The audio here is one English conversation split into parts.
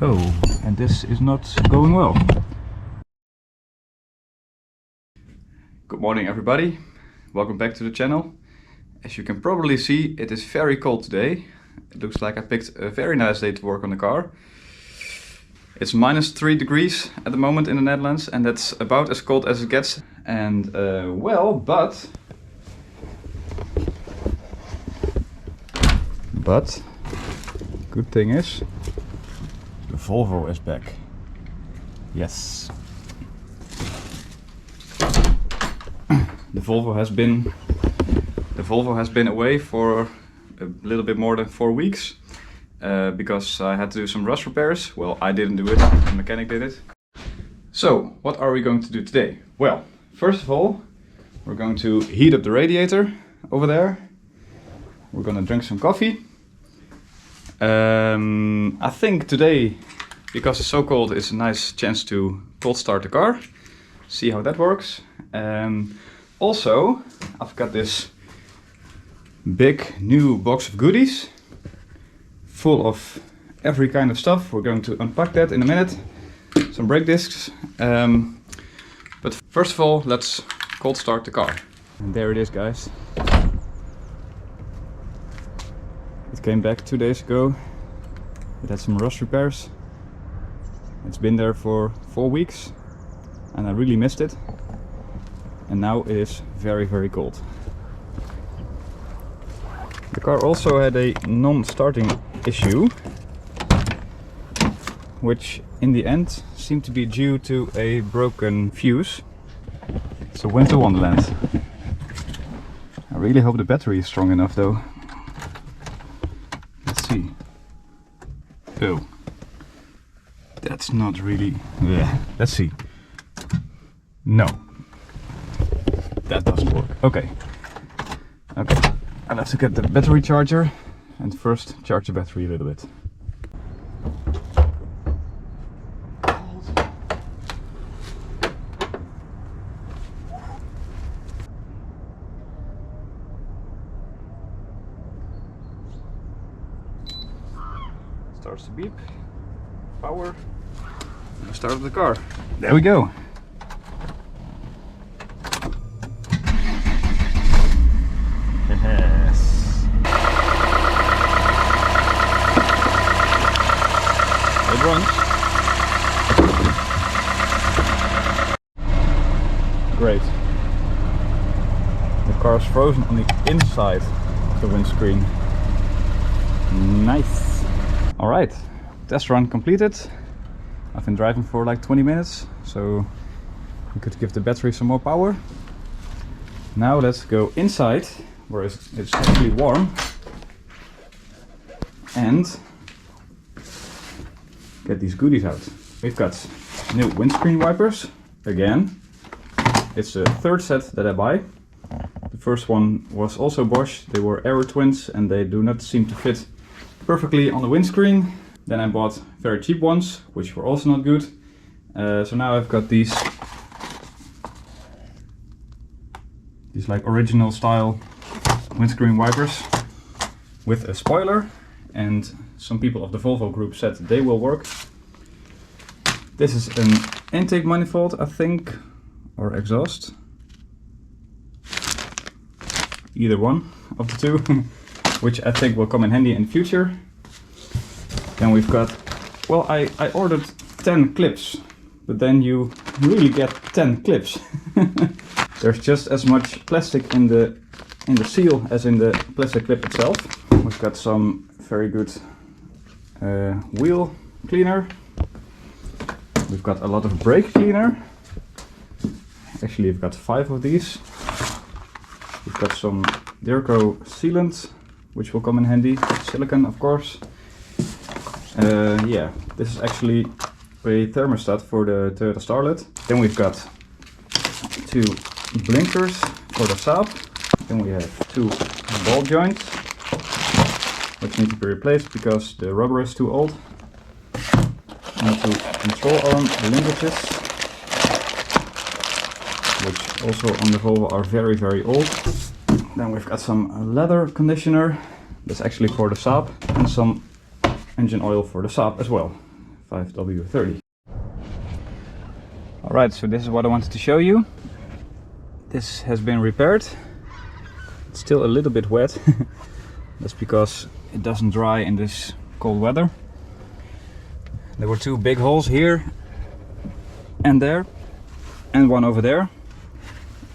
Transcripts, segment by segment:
Oh, and this is not going well. Good morning everybody, welcome back to the channel. As you can probably see, it is very cold today. It looks like I picked a very nice day to work on the car. It's -3 degrees at the moment in the Netherlands, and that's about as cold as it gets. And but good thing is the Volvo is back. Yes. The Volvo has been away for a little bit more than 4 weeks because I had to do some rust repairs. Well, I didn't do it, the mechanic did it. So, what are we going to do today? Well, first of all, we're going to heat up the radiator over there. We're gonna drink some coffee. I think today, because it's so cold, it's a nice chance to cold start the car. See how that works. Also, I've got this big new box of goodies full of every kind of stuff. We're going to unpack that in a minute. Some brake discs. But first of all, let's cold start the car. And there it is, guys. It came back 2 days ago. It had some rust repairs. It's been there for 4 weeks and I really missed it. And now it is very, very cold. The car also had a non-starting issue, which in the end seemed to be due to a broken fuse. So Winter Wonderland. I really hope the battery is strong enough though. Let's see. Oh, that's not really... Yeah. Let's see. No. That doesn't work. Okay. Okay. I'll have to get the battery charger and first charge the battery a little bit. Starts to beep. Power. And start up the car. There we go. Yes. It runs. Great. The car is frozen on the inside of the windscreen. Nice. Alright, test run completed. I've been driving for like 20 minutes, so we could give the battery some more power. Now let's go inside, where it's actually warm, and get these goodies out. We've got new windscreen wipers, again. It's the third set that I buy. The first one was also Bosch. They were Aero Twins and they do not seem to fit perfectly on the windscreen. Then I bought very cheap ones, which were also not good. So now I've got these like original style windscreen wipers with a spoiler, and some people of the Volvo group said they will work. This is an intake manifold, I think, or exhaust. Either one of the two, which I think will come in handy in the future. Then we've got, well, I ordered 10 clips, but then you really get 10 clips. There's just as much plastic in the seal as in the plastic clip itself. We've got some very good wheel cleaner. We've got a lot of brake cleaner. Actually, we've got 5 of these. We've got some Derco sealant, which will come in handy. Silicone, of course. Yeah, this is actually a thermostat for the Toyota Starlet. Then we've got 2 blinkers for the Saab. Then we have 2 ball joints, which need to be replaced because the rubber is too old. And 2 control arm linkages, which also on the Volvo are very, very old. Then we've got some leather conditioner. That's actually for the Saab, and some engine oil for the Saab as well, 5W30. Alright, so this is what I wanted to show you. This has been repaired. It's still a little bit wet. That's because it doesn't dry in this cold weather. There were two big holes here and there, and one over there,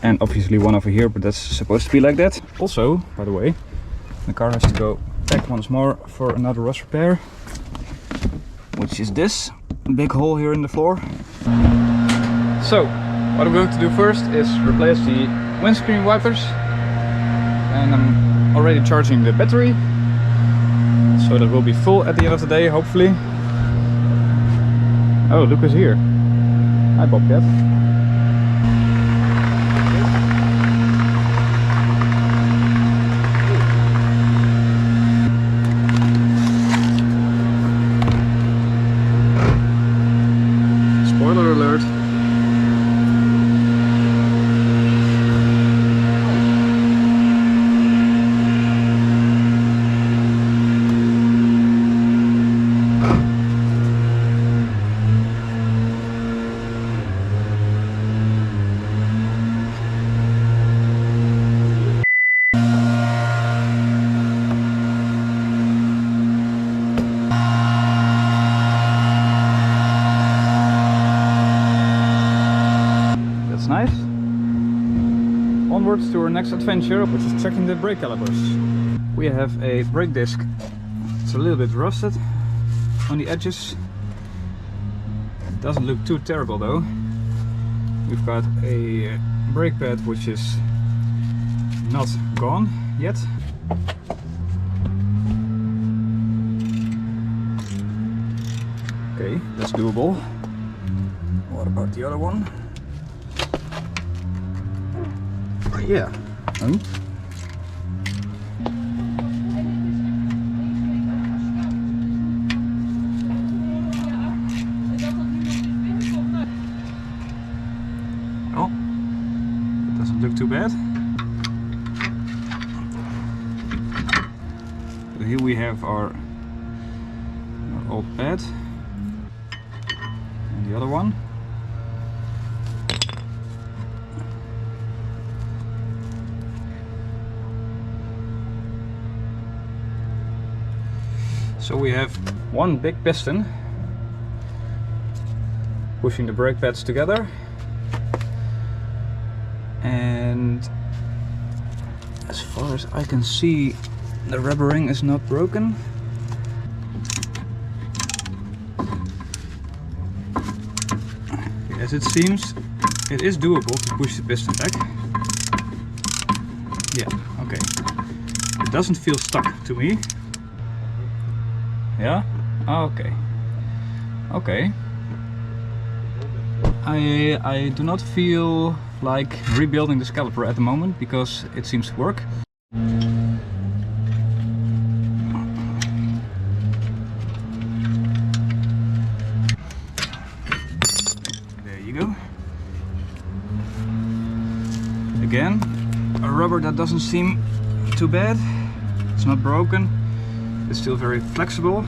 and obviously one over here, but that's supposed to be like that. Also, by the way, the car has to go back once more for another rust repair, which is this big hole here in the floor. So, what I'm going to do first is replace the windscreen wipers, and I'm already charging the battery, so that will be full at the end of the day, hopefully. Oh, look who's here. Hi, Bobcat. Spoiler alert. Nice. Onwards to our next adventure, which is checking the brake calipers. We have a brake disc. It's a little bit rusted on the edges. It doesn't look too terrible though. We've got a brake pad which is not gone yet. Okay, that's doable. What about the other one? Yeah. Oh, it doesn't look too bad. So here we have our old pad, and the other one. So we have one big piston pushing the brake pads together, and as far as I can see, the rubber ring is not broken. As it seems, it is doable to push the piston back. Yeah, okay. It doesn't feel stuck to me. Yeah? Okay. Okay. I do not feel like rebuilding this caliper at the moment because it seems to work. There you go. Again, a rubber that doesn't seem too bad. It's not broken. It's still very flexible.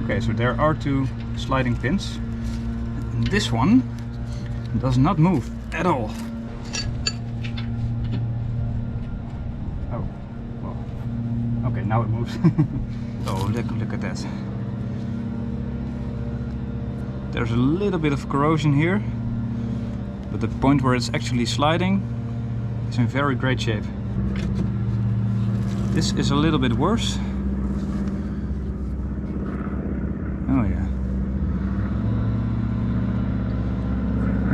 Okay, so there are two sliding pins. And this one does not move at all. Oh, well, okay, now it moves. Oh, look at that. There's a little bit of corrosion here, but the point where it's actually sliding is in very great shape. This is a little bit worse. Oh yeah.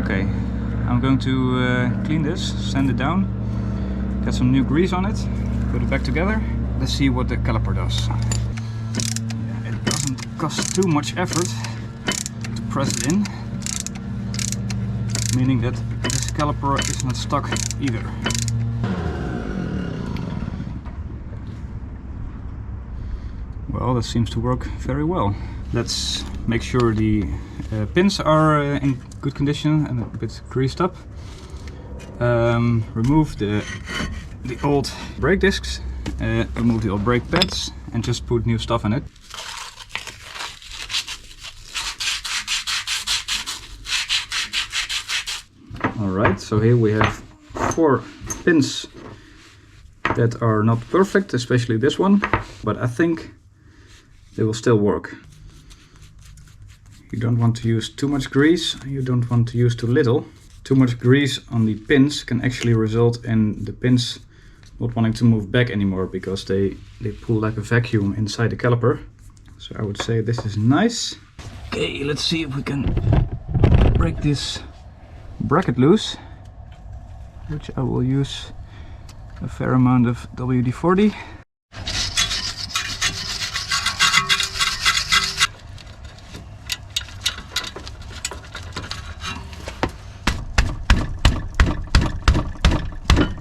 Okay, I'm going to clean this, sand it down, get some new grease on it, put it back together. Let's see what the caliper does. Yeah, it doesn't cost too much effort to press it in, meaning that this caliper is not stuck either. Well, that seems to work very well. Let's make sure the pins are in good condition and a bit greased up. Remove the the old brake discs, remove the old brake pads, and just put new stuff in it. Alright, so here we have 4 pins that are not perfect, especially this one, but I think they will still work. You don't want to use too much grease, you don't want to use too little. Too much grease on the pins can actually result in the pins not wanting to move back anymore because they pull like a vacuum inside the caliper. So I would say this is nice. Okay, let's see if we can break this bracket loose, which I will use a fair amount of WD-40.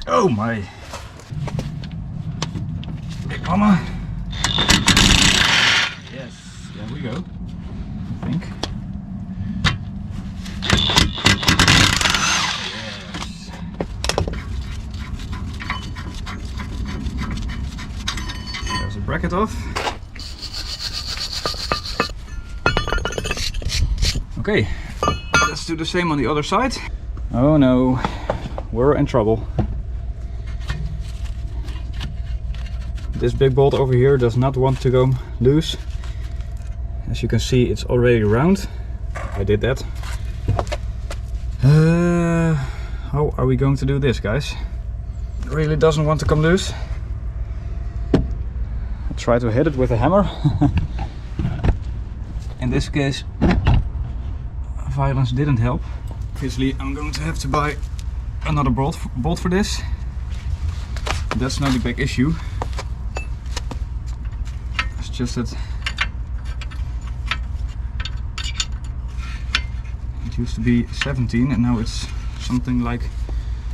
Oh my! Big mama! Yes, there we go, I think. Yes. There's a bracket off. Okay, let's do the same on the other side. Oh no, we're in trouble. This big bolt over here does not want to go loose. As you can see, it's already round. I did that. How are we going to do this, guys? It really doesn't want to come loose. I'll try to hit it with a hammer. In this case, violence didn't help. Obviously, I'm going to have to buy another bolt for this. That's not a big issue. Just that it used to be 17 and now it's something like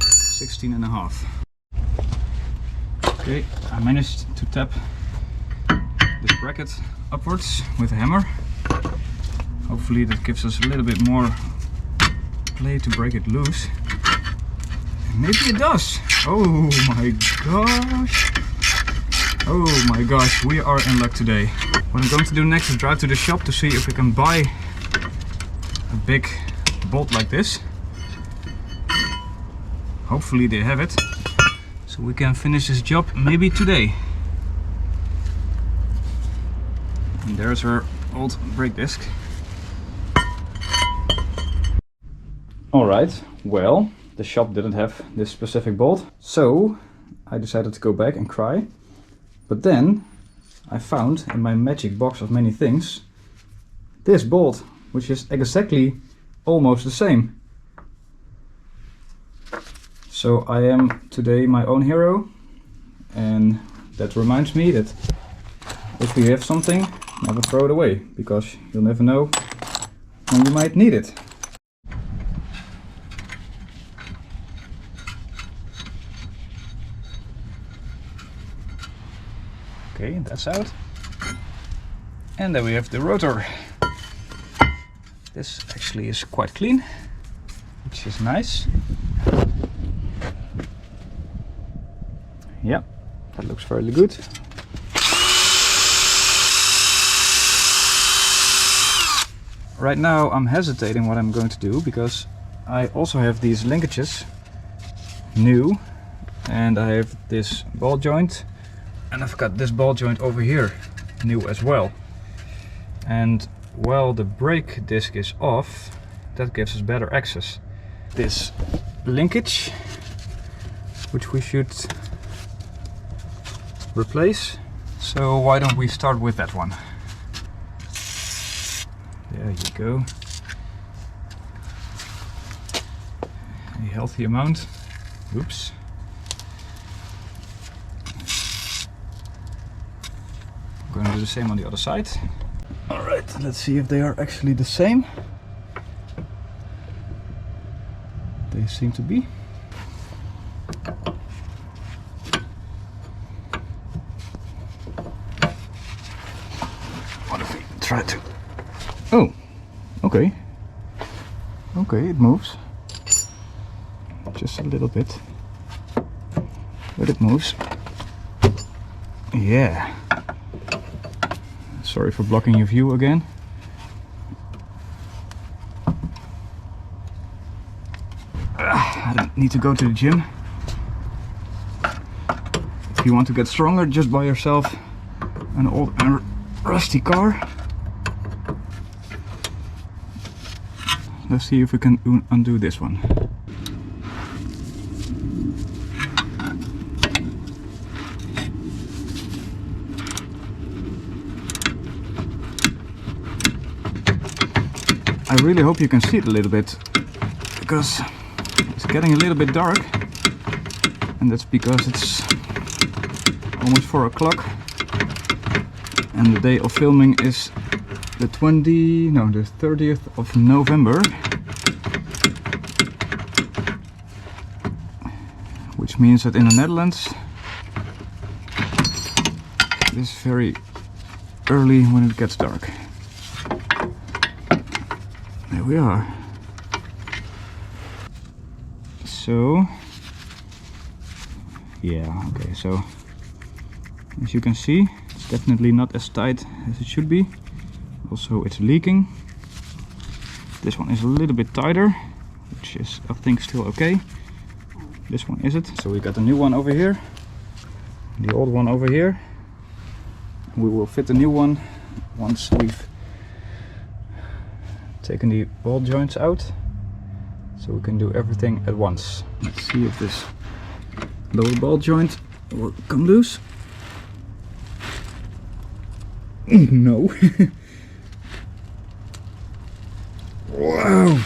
16 and a half. Okay, I managed to tap this bracket upwards with a hammer. Hopefully that gives us a little bit more play to break it loose. And maybe it does. Oh my gosh. Oh my gosh, we are in luck today. What I'm going to do next is drive to the shop to see if we can buy a big bolt like this. Hopefully they have it, so we can finish this job maybe today. And there's our old brake disc. Alright, well, the shop didn't have this specific bolt, so I decided to go back and cry. But then I found in my magic box of many things this bolt, which is exactly almost the same. So I am today my own hero, and that reminds me that if you have something, never throw it away, because you'll never know when you might need it. Okay, that's out. And then we have the rotor. This actually is quite clean, which is nice. Yeah, that looks fairly good. Right now I'm hesitating what I'm going to do, because I also have these linkages new, and I have this ball joint. And I've got this ball joint over here, new as well. And while the brake disc is off, that gives us better access. This linkage, which we should replace. So why don't we start with that one? There you go. A healthy amount. Oops. I'm going to do the same on the other side. Alright, let's see if they are actually the same. They seem to be. What if we try to... Oh, okay. Okay, it moves. Just a little bit. but it moves. Yeah. Sorry for blocking your view again. I don't need to go to the gym. If you want to get stronger, just buy yourself an old and rusty car. Let's see if we can undo this one. I really hope you can see it a little bit, because it's getting a little bit dark, and that's because it's almost 4 o'clock and the day of filming is the 30th of November, which means that in the Netherlands it is very early when it gets dark. There we are. So yeah, okay, so as you can see, it's definitely not as tight as it should be. Also, it's leaking. This one is a little bit tighter, which is, I think, still okay. This one isn't. So we got a new one over here, the old one over here. We will fit the new one once we've taken the ball joints out, so we can do everything at once. Let's see if this lower ball joint will come loose. No. Wow.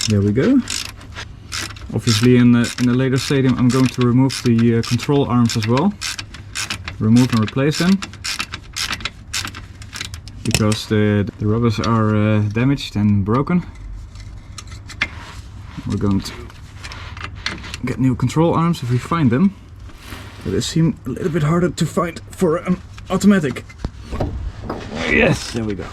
There we go. Obviously in the later stadium I'm going to remove the control arms as well. Remove and replace them, because the rubbers are damaged and broken. We're going to get new control arms if we find them, but they seem a little bit harder to find for an automatic. Yes, there we go.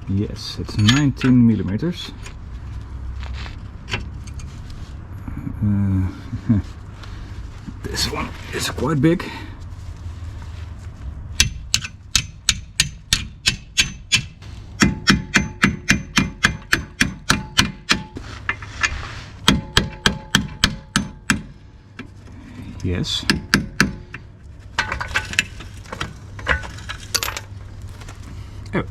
Yes, it's 19 millimeters. This one is quite big. Yes. Oh.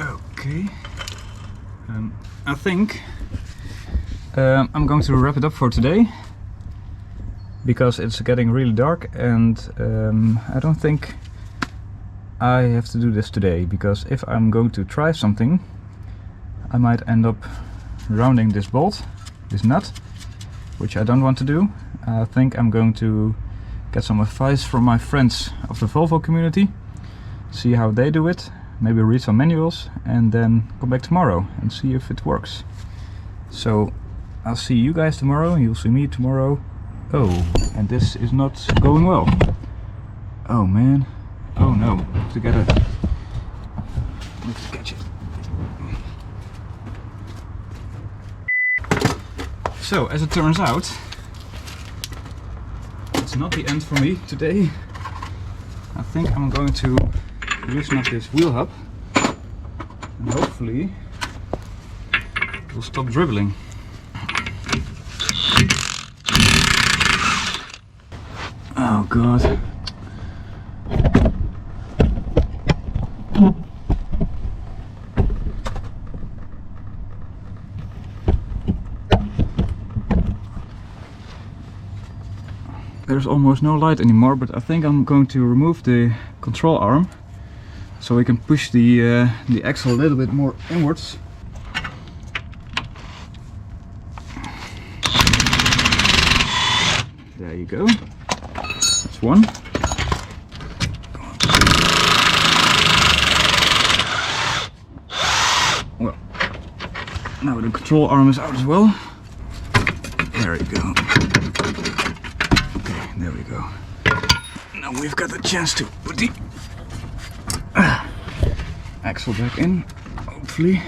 Okay. I think I'm going to wrap it up for today, because it's getting really dark, and I don't think I have to do this today, because if I'm going to try something, I might end up rounding this bolt, this nut, which I don't want to do. I think I'm going to get some advice from my friends of the Volvo community, see how they do it, maybe read some manuals, and then come back tomorrow and see if it works. So I'll see you guys tomorrow, you'll see me tomorrow. Oh, and this is not going well. Oh man. Oh no, together. Let's catch it. So, as it turns out, it's not the end for me today. I think I'm going to loosen up this wheel hub, and hopefully it will stop dribbling. Oh god. There's almost no light anymore, but I think I'm going to remove the control arm so we can push the axle a little bit more inwards. There you go. That's one. Well, now the control arm is out as well. There we go. Okay, there we go. Now we've got the chance to put the axle back in, hopefully.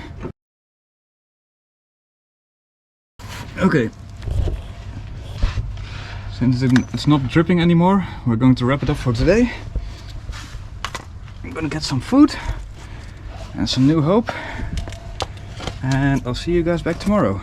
Okay. Since it's not dripping anymore, we're going to wrap it up for today. I'm gonna get some food and some New Hope. And I'll see you guys back tomorrow.